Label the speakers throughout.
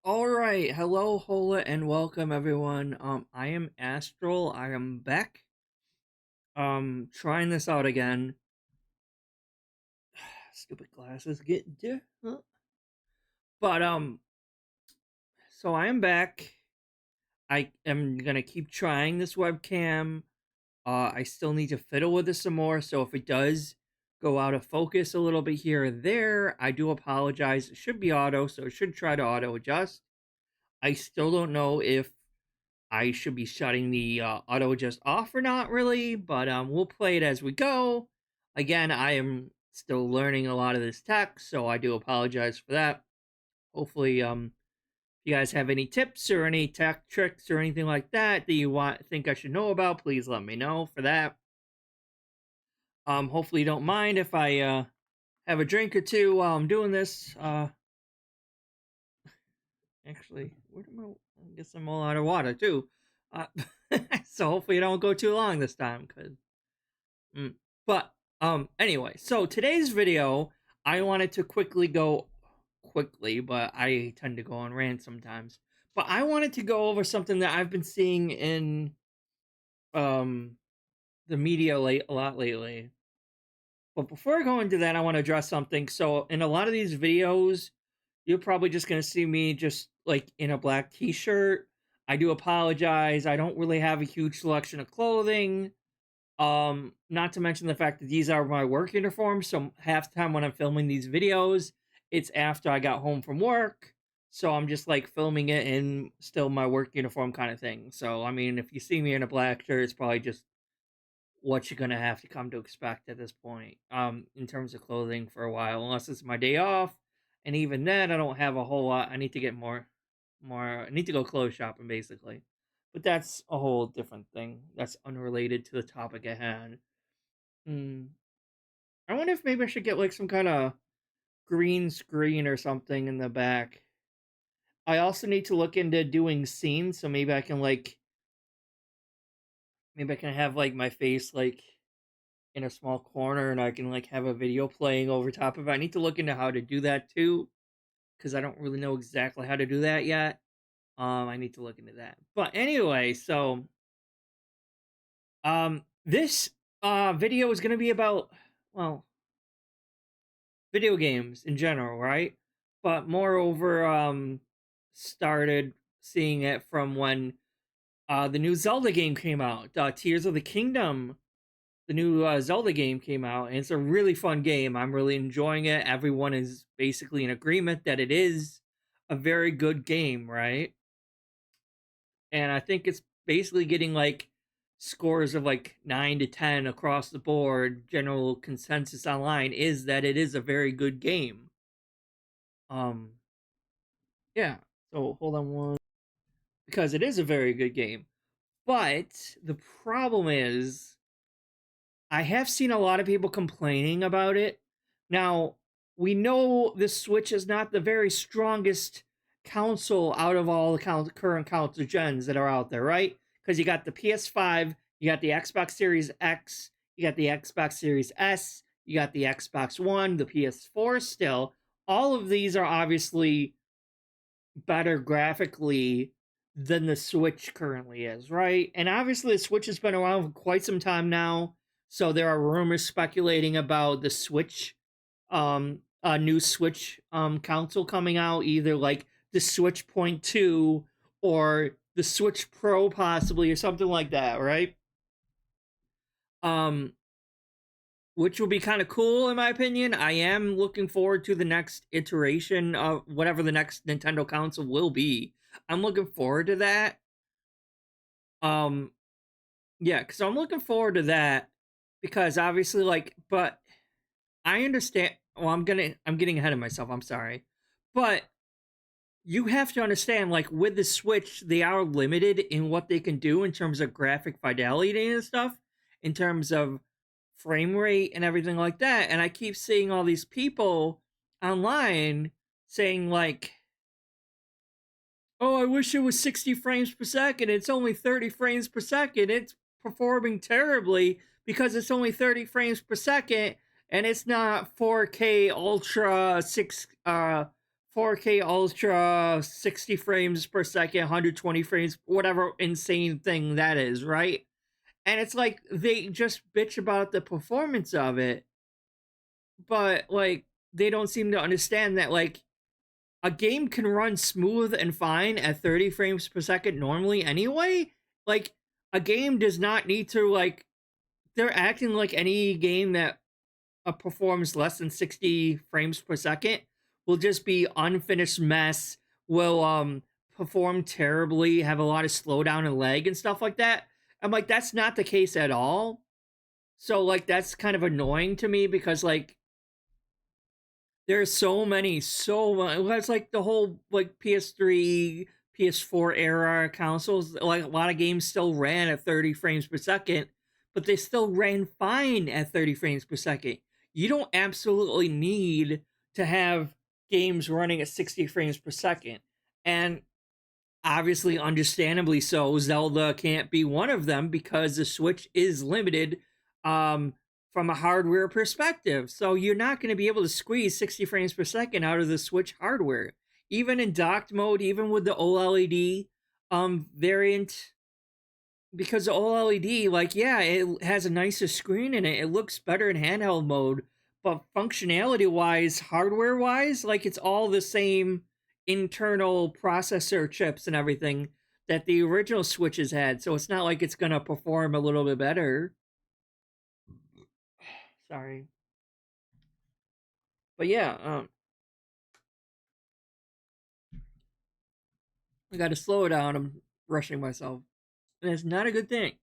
Speaker 1: All right, hello, hola, and welcome everyone. I am Astral. I am back. Trying this out again. Stupid glasses get but so I am back. I am gonna keep trying this webcam. I still need to fiddle with this some more. So if it does go out of focus a little bit here or there, I do apologize. It should be auto, so it should try to auto adjust. I still don't know if I should be shutting the auto adjust off or not really, but we'll play it as we go. Again, I am still learning a lot of this tech, so I do apologize for that. Hopefully, if you guys have any tips or any tech tricks or anything like that that you think I should know about, please let me know for that. Hopefully you don't mind if I have a drink or two while I'm doing this. Actually, where am I guess I'm all out of water too. Uh, so hopefully it don't go too long this time, cause mm. But anyway, so today's video, I wanted to quickly, but I tend to go on rant sometimes. But I wanted to go over something that I've been seeing in um the media a lot lately. But before I go into that, I want to address something. So in a lot of these videos, you're probably just gonna see me just like in a black t-shirt. I do apologize. I don't really have a huge selection of clothing. Not to mention the fact that these are my work uniforms, so half the time when I'm filming these videos, it's after I got home from work. So I'm just like filming it in still my work uniform kind of thing. So I mean, if you see me in a black shirt, it's probably just what you're gonna have to come to expect at this point. In terms of clothing for a while, unless it's my day off, and even then, I don't have a whole lot. I need to get more. I need to go clothes shopping basically, but that's a whole different thing. That's unrelated to the topic at hand. Hmm. I wonder if maybe I should get like some kind of green screen or something in the back. I also need to look into doing scenes, so maybe I can have like my face like in a small corner and I can like have a video playing over top of it. I need to look into how to do that too because I don't really know exactly how to do that yet. I need to look into that. But anyway, so this video is going to be about well, video games in general, right? But moreover started seeing it from when the new Zelda game came out, Tears of the Kingdom. The new Zelda game came out, and it's a really fun game. I'm really enjoying it. Everyone is basically in agreement that it is a very good game, right? And I think it's basically getting like scores of like 9 to 10 across the board. General consensus online is that it is a very good game. Um yeah. So hold on one because it is a very good game. But the problem is I have seen a lot of people complaining about it. Now, we know the Switch is not the very strongest console out of all the current console gens that are out there, right? Because you got the PS5, you got the Xbox Series X, you got the Xbox Series S, you got the Xbox One, the PS4 still. All of these are obviously better graphically than the Switch currently is, right? And obviously, the Switch has been around for quite some time now, so there are rumors speculating about the Switch, a new Switch console coming out, either like the Switch Point 2 or the Switch Pro, possibly, or something like that, right? Um, which will be kind of cool in my opinion. I am looking forward to the next iteration of whatever the next Nintendo console will be. I'm looking forward to that. Um yeah, cuz I'm looking forward to that because obviously like but I understand well I'm getting ahead of myself. I'm sorry. But you have to understand like with the Switch they are limited in what they can do in terms of graphic fidelity and stuff, in terms of frame rate and everything like that. And I keep seeing all these people online saying like, "Oh, I wish it was 60 frames per second. It's only 30 frames per second. It's performing terribly because it's only 30 frames per second and it's not 4K ultra 6 4K Ultra, 60 frames per second, 120 frames, whatever insane thing that is, right? And it's like they just bitch about the performance of it, but like they don't seem to understand that like a game can run smooth and fine at 30 frames per second normally anyway. Like a game does not need to like they're acting like any game that performs less than 60 frames per second will just be unfinished mess, will perform terribly, have a lot of slowdown and lag and stuff like that. I'm like that's not the case at all. So like that's kind of annoying to me because like there's so much. Well, it's like the whole like PS3, PS4 era consoles. Like a lot of games still ran at 30 frames per second, but they still ran fine at 30 frames per second. You don't absolutely need to have games running at 60 frames per second. And obviously, understandably so, Zelda can't be one of them because the Switch is limited um, from a hardware perspective. So you're not going to be able to squeeze 60 frames per second out of the Switch hardware. Even in docked mode, even with the OLED variant, because the OLED, like, yeah, it has a nicer screen in it. It looks better in handheld mode, but functionality wise, hardware wise, like it's all the same internal processor chips and everything that the original Switches had. So it's not like it's gonna perform a little bit better. Sorry, but yeah, I got to slow down. I'm rushing myself, and it's not a good thing.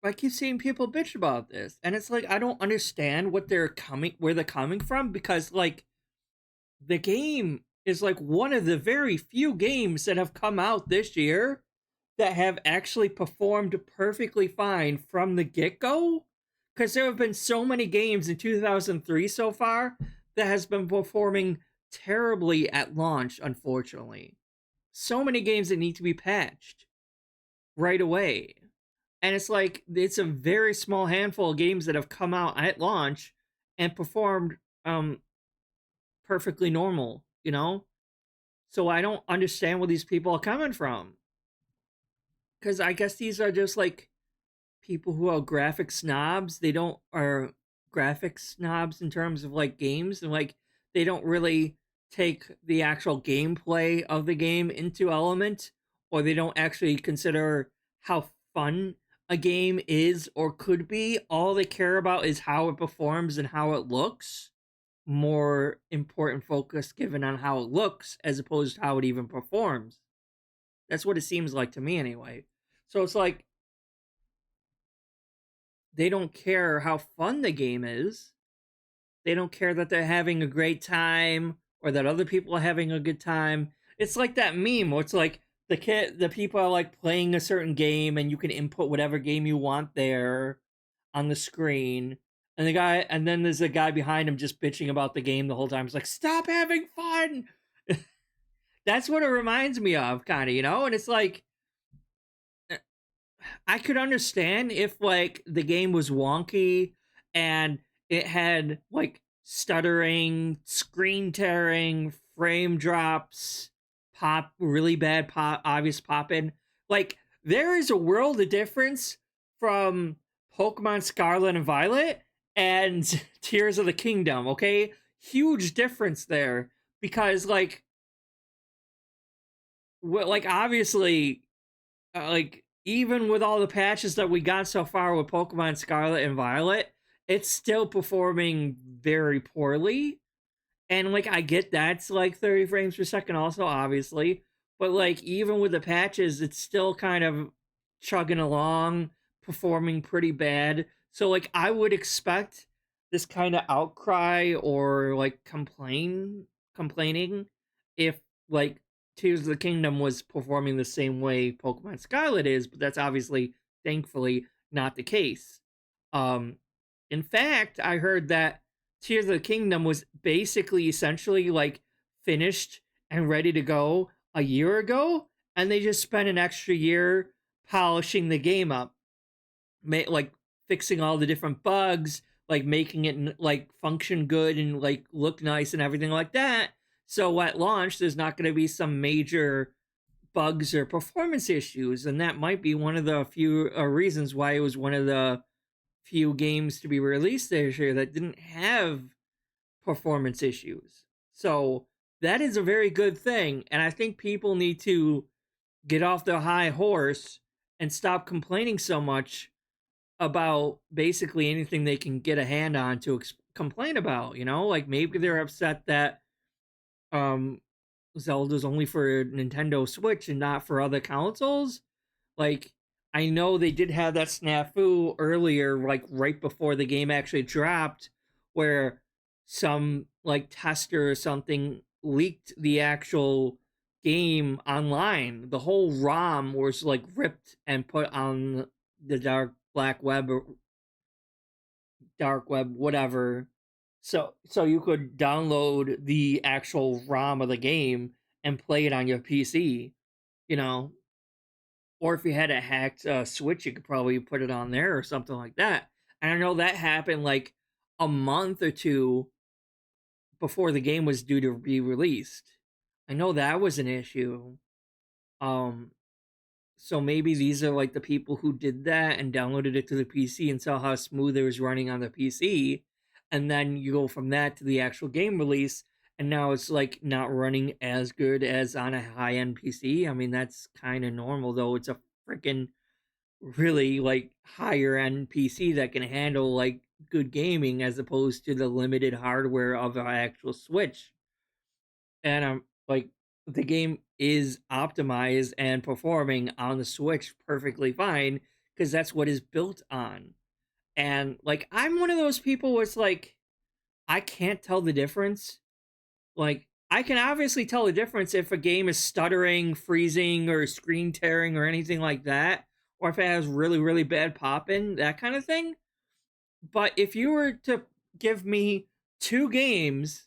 Speaker 1: I keep seeing people bitch about this, and it's like I don't understand where they're coming from because like the game is like one of the very few games that have come out this year that have actually performed perfectly fine from the get go. Because there have been so many games in 2003 so far that has been performing terribly at launch, unfortunately. So many games that need to be patched right away. And it's like it's a very small handful of games that have come out at launch and performed perfectly normal, you know? So I don't understand where these people are coming from. Cuz I guess these are just like people who are graphic snobs. They don't are graphic snobs in terms of like games and like they don't really take the actual gameplay of the game into element or they don't actually consider how fun a game is or could be. All they care about is how it performs and how it looks. More important focus given on how it looks as opposed to how it even performs. That's what it seems like to me anyway. So it's like they don't care how fun the game is. They don't care that they're having a great time or that other people are having a good time. It's like that meme where it's like the people are like playing a certain game and you can input whatever game you want there on the screen. And then there's a guy behind him just bitching about the game the whole time. It's like, stop having fun. That's what it reminds me of, kind of, you know? And it's like, I could understand if like the game was wonky and it had like stuttering, screen tearing, frame drops, pop really bad pop obvious popping. Like there is a world of difference from Pokemon Scarlet and Violet and Tears of the Kingdom, okay? Huge difference there because like obviously like even with all the patches that we got so far with Pokemon Scarlet and Violet, it's still performing very poorly. And like I get that's like 30 frames per second also obviously, but like even with the patches it's still kind of chugging along, performing pretty bad. So like I would expect this kind of outcry or like complaining if like Tears of the Kingdom was performing the same way Pokemon Scarlet is, but that's obviously thankfully not the case. Um in fact, I heard that Tears of the Kingdom was basically essentially like finished and ready to go a year ago, and they just spent an extra year polishing the game up, like fixing all the different bugs, like making it like function good and like look nice and everything like that. So at launch, there's not going to be some major bugs or performance issues, and that might be one of the few reasons why it was one of the few games to be released this year that didn't have performance issues. So that is a very good thing, and I think people need to get off their high horse and stop complaining so much about basically anything they can get a hand on to complain about. You know, like maybe they're upset that um Zelda's only for Nintendo Switch and not for other consoles. Like, I know they did have that snafu earlier, like right before the game actually dropped, where some like tester or something leaked the actual game online. The whole ROM was like ripped and put on the black web or dark web, whatever. So you could download the actual ROM of the game and play it on your PC. You know, or if you had a hacked Switch, you could probably put it on there or something like that. And I know that happened like a month or two before the game was due to be released. I know that was an issue. Um, so maybe these are like the people who did that and downloaded it to the PC and saw how smooth it was running on the PC, and then you go from that to the actual game release, and now it's like not running as good as on a high end PC. I mean, that's kind of normal though. It's a freaking really like higher end PC that can handle like good gaming as opposed to the limited hardware of an actual Switch. And I'm like the game is optimized and performing on the Switch perfectly fine because that's what is built on. And like I'm one of those people where it's like I can't tell the difference. Like I can obviously tell the difference if a game is stuttering, freezing, or screen tearing or anything like that, or if it has really, really bad popping, that kind of thing. But if you were to give me two games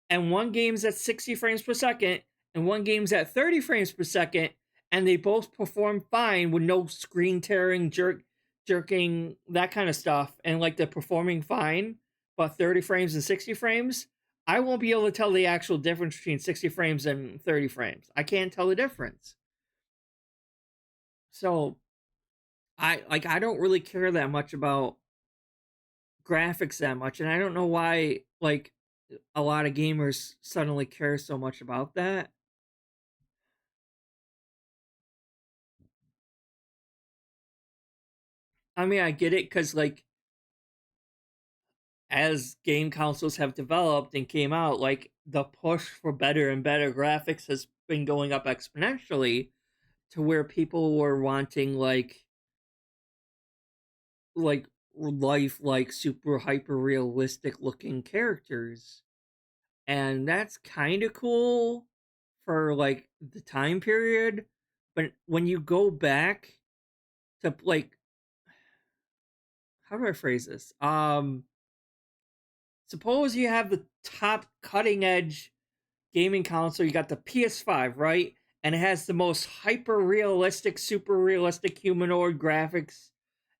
Speaker 1: and one game's at 60 frames per second and one game's at 30 frames per second, and they both perform fine with no screen tearing, jerking, that kind of stuff, and like they're performing fine, but 30 frames and 60 frames, I won't be able to tell the actual difference between 60 frames and 30 frames. I can't tell the difference. So I don't really care that much about graphics that much, and I don't know why like a lot of gamers suddenly care so much about that. I mean, I get it because like as game consoles have developed and came out, like the push for better and better graphics has been going up exponentially to where people were wanting like life like super hyper realistic looking characters. And that's kind of cool for like the time period, but when you go back to like how do I phrase this? Suppose you have the top cutting edge gaming console, you got the PS5, right? And it has the most hyper realistic, super realistic humanoid graphics,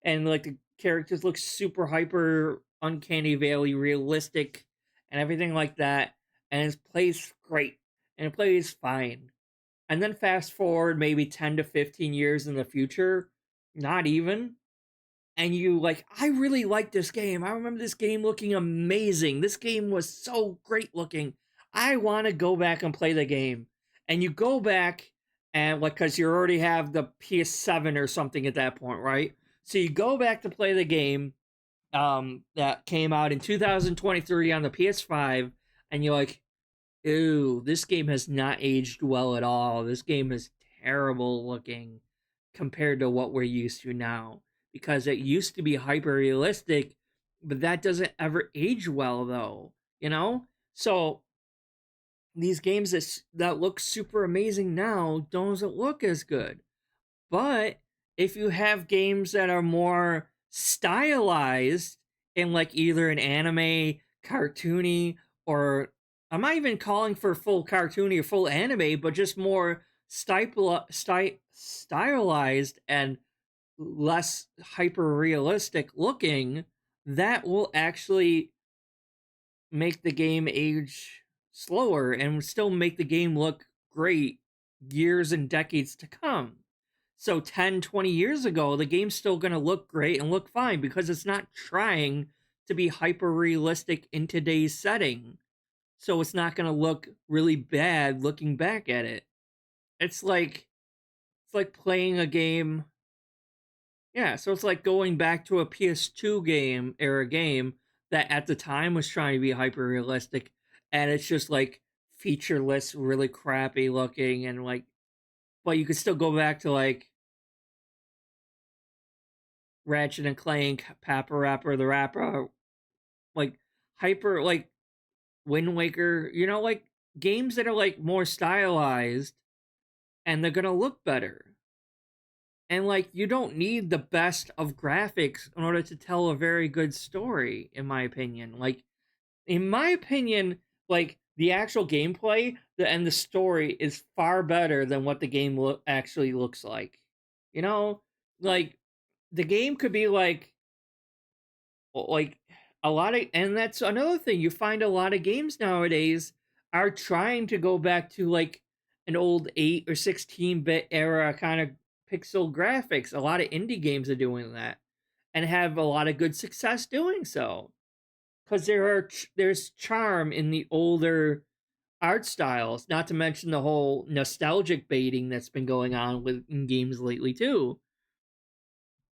Speaker 1: and like the characters look super hyper uncanny valley realistic and everything like that. And it plays great and it plays fine. And then fast forward maybe 10 to 15 years in the future, not even, and you like, I really like this game. I remember this game looking amazing. This game was so great looking. I want to go back and play the game. And you go back and like cuz you already have the PS7 or something at that point, right? So you go back to play the game that came out in 2023 on the PS5, and you're like, ew, this game has not aged well at all. This game is terrible looking compared to what we're used to now. Because it used to be hyper realistic, but that doesn't ever age well, though. You know? So these games that look super amazing now doesn't look as good. But if you have games that are more stylized in like either an anime, cartoony, or I'm not even calling for full cartoony or full anime, but just more stylized and less hyper realistic looking, that will actually make the game age slower and still make the game look great years and decades to come. So 10, 20 years ago, the game's still going to look great and look fine because it's not trying to be hyper realistic in today's setting. So it's not going to look really bad looking back at it. It's like playing a game. Yeah, so it's like going back to a PS2 game era game that at the time was trying to be hyper realistic, and it's just like featureless, really crappy looking, and like, but you could still go back to like Ratchet and Clank, Papa Rapper, the Rapper, like hyper, like Wind Waker, like games that are like more stylized and they're gonna look better. And like, you don't need the best of graphics in order to tell a very good story, in my opinion. Like, in my opinion, like the actual gameplay and the story is far better than what the game actually looks like. You know, like the game could be like a lot of, and that's another thing. You find a lot of games nowadays are trying to go back to like an old 8 or 16-bit era kind of pixel graphics. A lot of indie games are doing that and have a lot of good success doing so because there's charm in the older art styles, not to mention the whole nostalgic baiting that's been going on with in games lately too.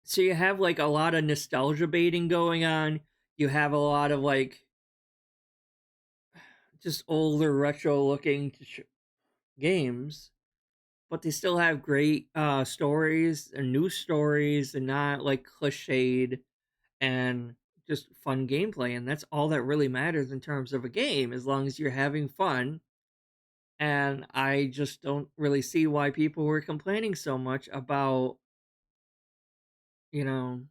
Speaker 1: So you have like a lot of nostalgia baiting going on. You have a lot of like just older retro looking games, but they still have great stories and new stories and not like cliched and just fun gameplay. And that's all that really matters in terms of a game, as long as you're having fun. And I just don't really see why people were complaining so much about, you know,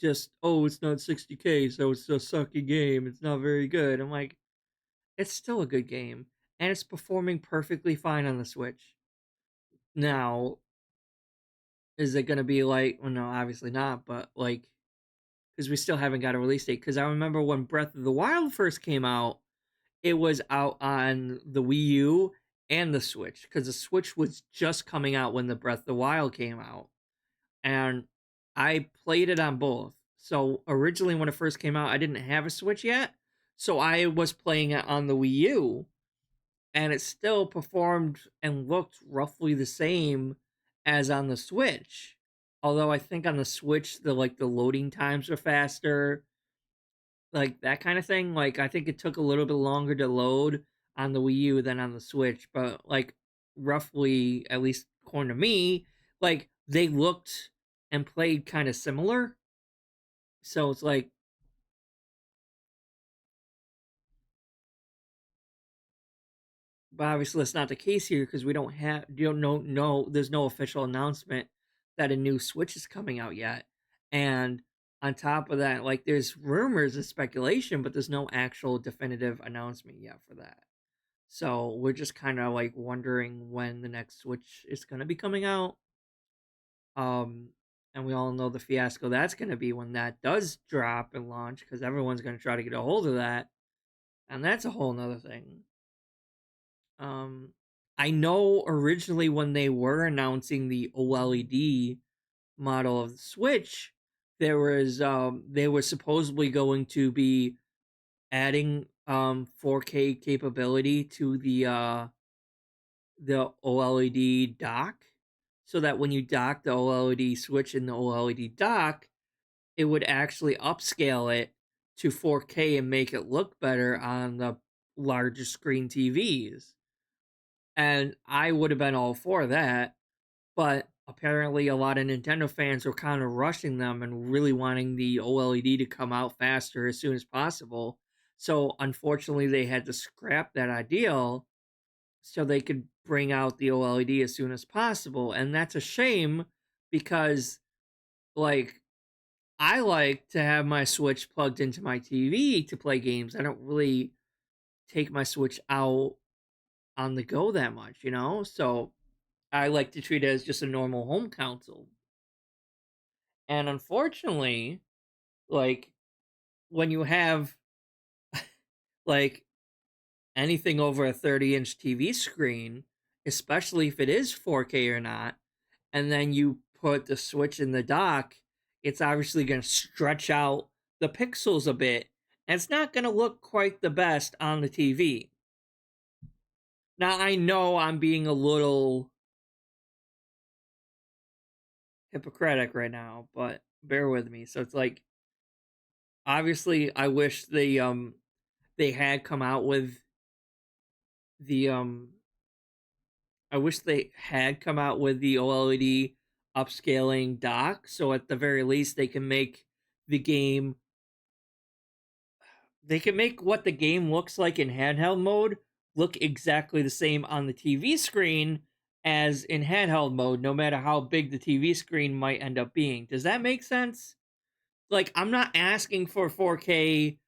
Speaker 1: just, oh, it's not 60K, so it's a sucky game. It's not very good. I'm like, it's still a good game. And it's performing perfectly fine on the Switch. Now, is it going to be like, well, no, obviously not, but like, because we still haven't got a release date. Because I remember when Breath of the Wild first came out, it was out on the Wii U and the Switch. Because the Switch was just coming out when the Breath of the Wild came out. And I played it on both. So originally, when it first came out, I didn't have a Switch yet. So I was playing it on the Wii U, and it still performed and looked roughly the same as on the Switch. Although I think on the Switch the loading times are faster, like that kind of thing. Like I think it took a little bit longer to load on the Wii U than on the Switch, but like roughly, at least according to me, like they looked and played kind of similar. So it's like, but obviously that's not the case here because we don't have, you don't know, no, there's no official announcement that a new Switch is coming out yet. And on top of that, like there's rumors and speculation, but there's no actual definitive announcement yet for that. So we're just kind of like wondering when the next Switch is going to be coming out. Um, and we all know the fiasco that's going to be when that does drop and launch because everyone's going to try to get a hold of that, and that's a whole nother thing. Um, I know originally when they were announcing the OLED model of the Switch, they were supposedly going to be adding 4K capability to the OLED dock, so that when you dock the OLED switch in the OLED dock, it would actually upscale it to 4K and make it look better on the larger screen TVs. And I would have been all for that, but apparently a lot of Nintendo fans were kind of rushing them and really wanting the OLED to come out faster as soon as possible. So unfortunately, they had to scrap that ideal so they could bring out the OLED as soon as possible. And that's a shame because, like, I like to have my Switch plugged into my TV to play games. I don't really take my Switch out on the go that much, you know? So I like to treat it as just a normal home console. And unfortunately, like, when you have like anything over a 30-inch TV screen, especially if it is 4K or not, and then you put the Switch in the dock, it's obviously going to stretch out the pixels a bit, and it's not going to look quite the best on the TV. Now, I know I'm being a little hypocritic right now, but bear with me. So it's like, obviously, I wish they had come out with the I wish they had come out with the OLED upscaling dock, so at the very least the game they can make what the game looks like in handheld mode look exactly the same on the TV screen as in handheld mode, no matter how big the TV screen might end up being. Does that make sense? Like, I'm not asking for 4K,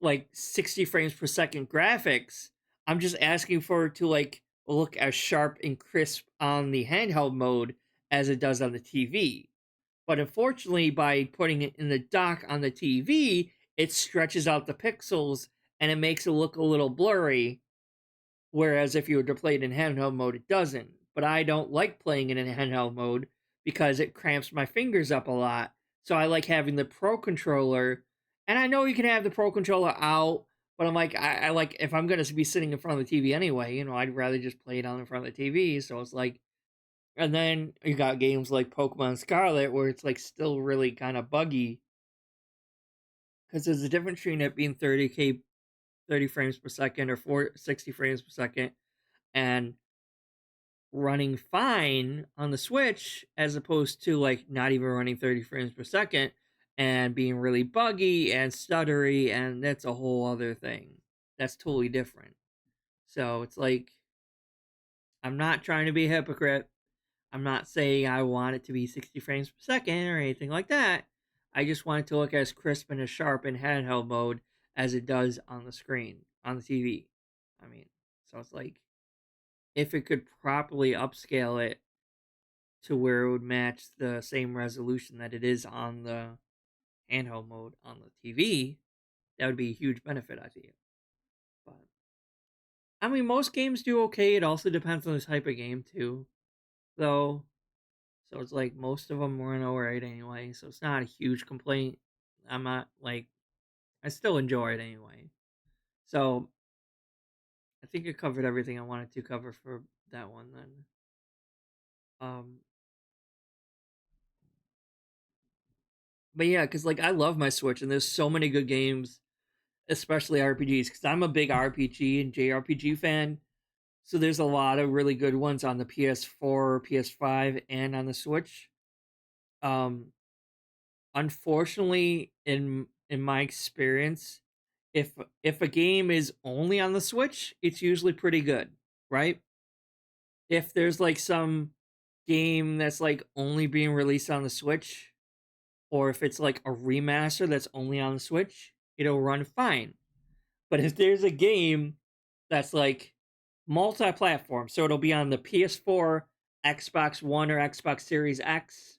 Speaker 1: like 60 frames per second graphics. I'm just asking for it to like look as sharp and crisp on the handheld mode as it does on the TV. But unfortunately, by putting it in the dock on the TV, it stretches out the pixels and it makes it look a little blurry. Whereas if you were to play it in handheld mode, it doesn't. But I don't like playing it in handheld mode because it cramps my fingers up a lot. So I like having the Pro controller. And I know you can have the Pro controller out, but I'm like, I like, if I'm going to be sitting in front of the TV anyway, I'd rather just play it on in front of the TV. So it's like, and then you got games like Pokemon Scarlet where it's like still really kind of buggy because there's a difference between it being 30K, 30 frames per second or 60 frames per second and running fine on the Switch as opposed to like not even running 30 frames per second and being really buggy and stuttery, and that's a whole other thing. That's totally different. So it's like, I'm not trying to be a hypocrite. I'm not saying I want it to be 60 frames per second or anything like that. I just want it to look as crisp and as sharp in handheld mode as it does on the screen, on the TV. I mean, so it's like, if it could properly upscale it to where it would match the same resolution that it is on the handheld mode on the TV, that would be a huge benefit, I feel. But I mean, most games do okay. It also depends on the type of game too, though. So it's like most of them run alright anyway. So it's not a huge complaint. I'm not like, I still enjoy it anyway. So I think I covered everything I wanted to cover for that one then. Um, but yeah, because like I love my Switch and there's so many good games, especially RPGs. Because I'm a big RPG and JRPG fan. So there's a lot of really good ones on the PS4, PS5, and on the Switch. Um, Unfortunately, in my experience, if a game is only on the Switch, it's usually pretty good, right? If there's like some game that's like only being released on the Switch, or if it's like a remaster that's only on the Switch, it'll run fine. But if there's a game that's like multi-platform, so it'll be on the PS4, Xbox One, or Xbox Series X,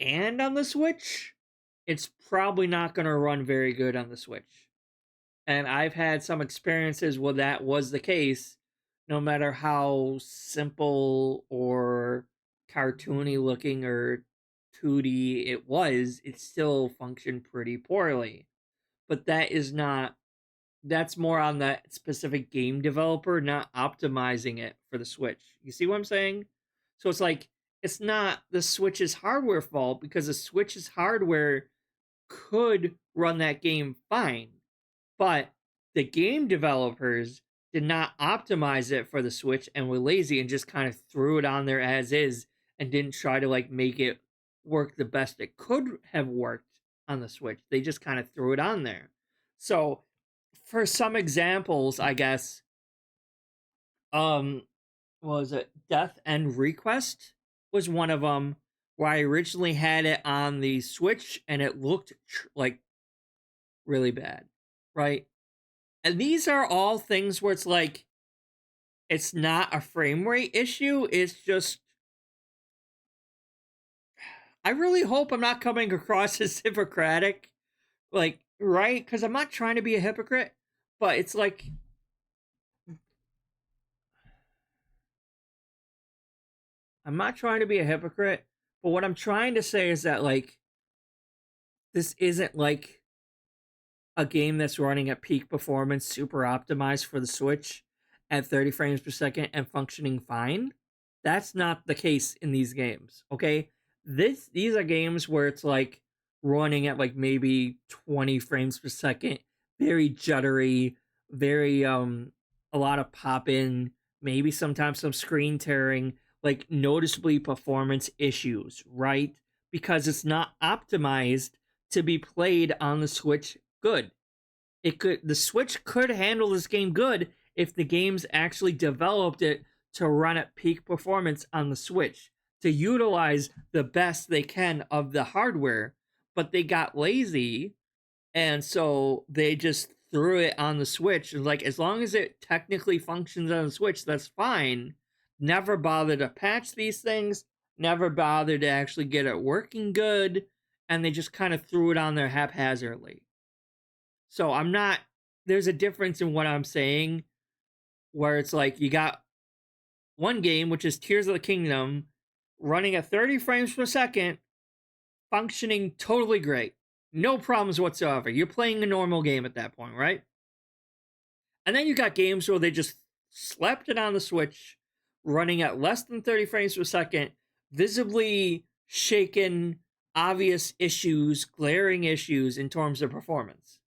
Speaker 1: and on the Switch, it's probably not going to run very good on the Switch. And I've had some experiences where that was the case, no matter how simple or cartoony looking or 2D it was, it still functioned pretty poorly. But that's more on that specific game developer not optimizing it for the Switch. You see what I'm saying? So it's like, it's not the Switch's hardware fault because the Switch's hardware could run that game fine, but the game developers did not optimize it for the Switch and were lazy and just kind of threw it on there as is and didn't try to like make it work the best it could have worked on the Switch. They just kind of threw it on there. So for some examples, I guess, um, what was it? Death and Request was one of them where I originally had it on the Switch and it looked like really bad, right? And these are all things where it's like, it's not a frame rate issue. It's just, I really hope I'm not coming across as Hippocratic, like right? Because I'm not trying to be a hypocrite, but it's like I'm not trying to be a hypocrite, but what I'm trying to say is that like this isn't like a game that's running at peak performance, super optimized for the Switch at 30 frames per second and functioning fine. That's not the case in these games. Okay, these are games where it's like running at like maybe 20 frames per second, very juddery, very a lot of pop in, maybe sometimes some screen tearing, like noticeably performance issues, right? Because it's not optimized to be played on the Switch good. The Switch could handle this game good if the games actually developed it to run at peak performance on the Switch, to utilize the best they can of the hardware, but they got lazy and so they just threw it on the Switch. And like, as long as it technically functions on the Switch, that's fine. Never bothered to patch these things, never bothered to actually get it working good, and they just kind of threw it on there haphazardly. So I'm not, there's a difference in what I'm saying where it's like you got one game, which is Tears of the Kingdom, running at 30 frames per second, functioning totally great. No problems whatsoever. You're playing a normal game at that point, right? And then you got games where they just slapped it on the Switch, running at less than 30 frames per second, visibly shaken, obvious issues, glaring issues in terms of performance.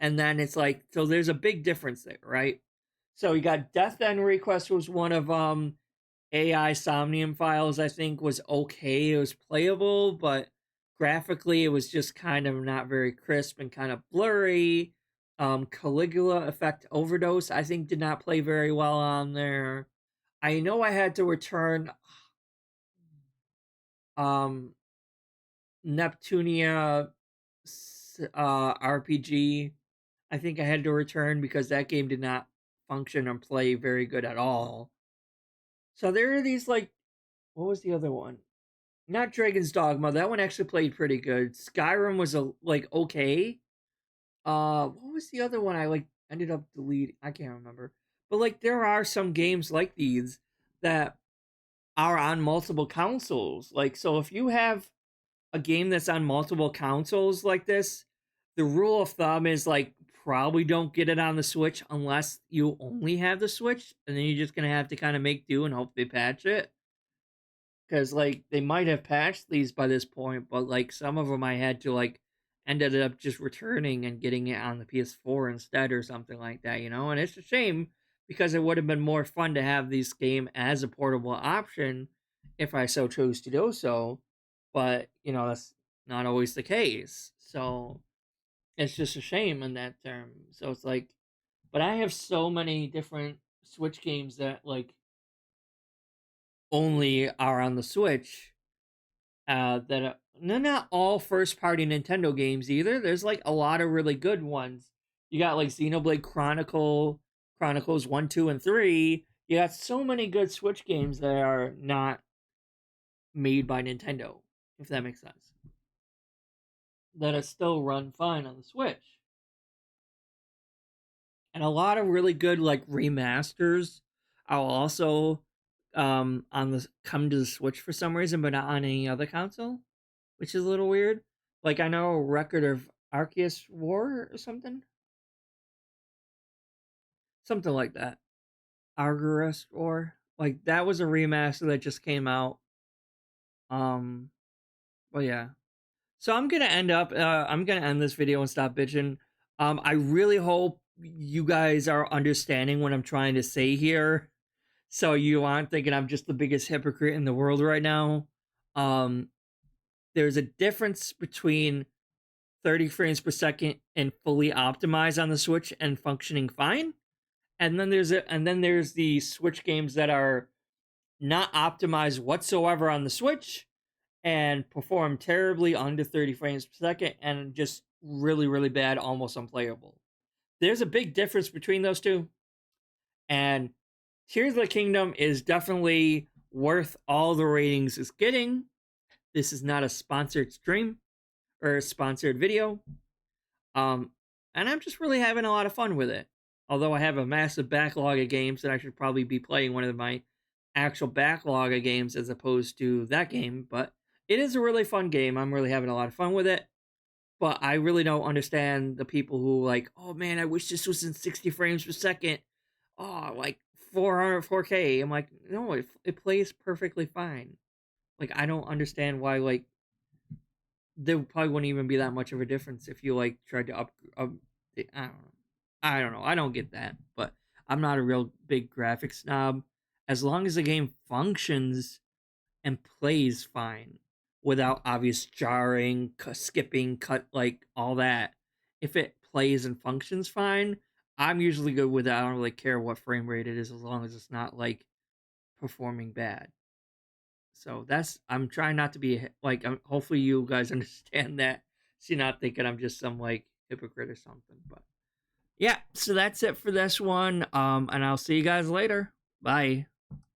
Speaker 1: And then it's like, so there's a big difference there, right? So you got Death End Request was one of AI Somnium Files, I think was okay. It was playable, but graphically it was just kind of not very crisp and kind of blurry. Caligula Effect Overdose, I think, did not play very well on there. I know I had to return um Neptunia RPG. I think I had to return because that game did not function and play very good at all. So there are these like, what was the other one? Not Dragon's Dogma. That one actually played pretty good. Skyrim was a like okay. What was the other one I like ended up deleting? I can't remember. But like there are some games like these that are on multiple consoles. Like so if you have a game that's on multiple consoles like this, the rule of thumb is like probably don't get it on the Switch unless you only have the Switch, and then you're just gonna have to kind of make do and hope they patch it. Because like they might have patched these by this point, but like some of them I had to like ended up just returning and getting it on the PS4 instead or something like that, you know. And it's a shame because it would have been more fun to have this game as a portable option if I so chose to do so. But you know that's not always the case, so it's just a shame in that term. So it's like, but I have so many different Switch games that like only are on the Switch that they're not all first party Nintendo games either. There's like a lot of really good ones. You got like Xenoblade Chronicles 1, 2, and 3. You got so many good Switch games that are not made by Nintendo, if that makes sense. That are still run fine on the Switch. And a lot of really good like remasters are also on the come to the Switch for some reason, but not on any other console, which is a little weird. Like I know Record of Arceus War or something like that. Arceus War, like that was a remaster that just came out. Um, but yeah. So I'm gonna end this video and stop bitching. I really hope you guys are understanding what I'm trying to say here. So you aren't thinking I'm just the biggest hypocrite in the world right now. Um, there's a difference between 30 frames per second and fully optimized on the Switch and functioning fine. And then there's the Switch games that are not optimized whatsoever on the Switch and perform terribly under 30 frames per second and just really really bad, almost unplayable. There's a big difference between those two, and Tears of the Kingdom is definitely worth all the ratings it's getting. This is not a sponsored stream or a sponsored video. Um, and I'm just really having a lot of fun with it. Although I have a massive backlog of games that I should probably be playing one of my actual backlog of games as opposed to that game, but it is a really fun game. I'm really having a lot of fun with it. But I really don't understand the people who like, oh man, I wish this was in 60 frames per second. Oh, like 400 4K. I'm like, no, it plays perfectly fine. Like I don't understand why like there probably wouldn't even be that much of a difference if you like tried to up I don't know. I don't know. I don't get that, but I'm not a real big graphics snob. As long as the game functions and plays fine without obvious jarring, skipping, cut, like all that. If it plays and functions fine, I'm usually good with it. I don't really care what frame rate it is as long as it's not like performing bad. So that's I'm trying not to be like. Hopefully, you guys understand that. So you're not thinking I'm just some like hypocrite or something. But yeah, so that's it for this one. And I'll see you guys later. Bye.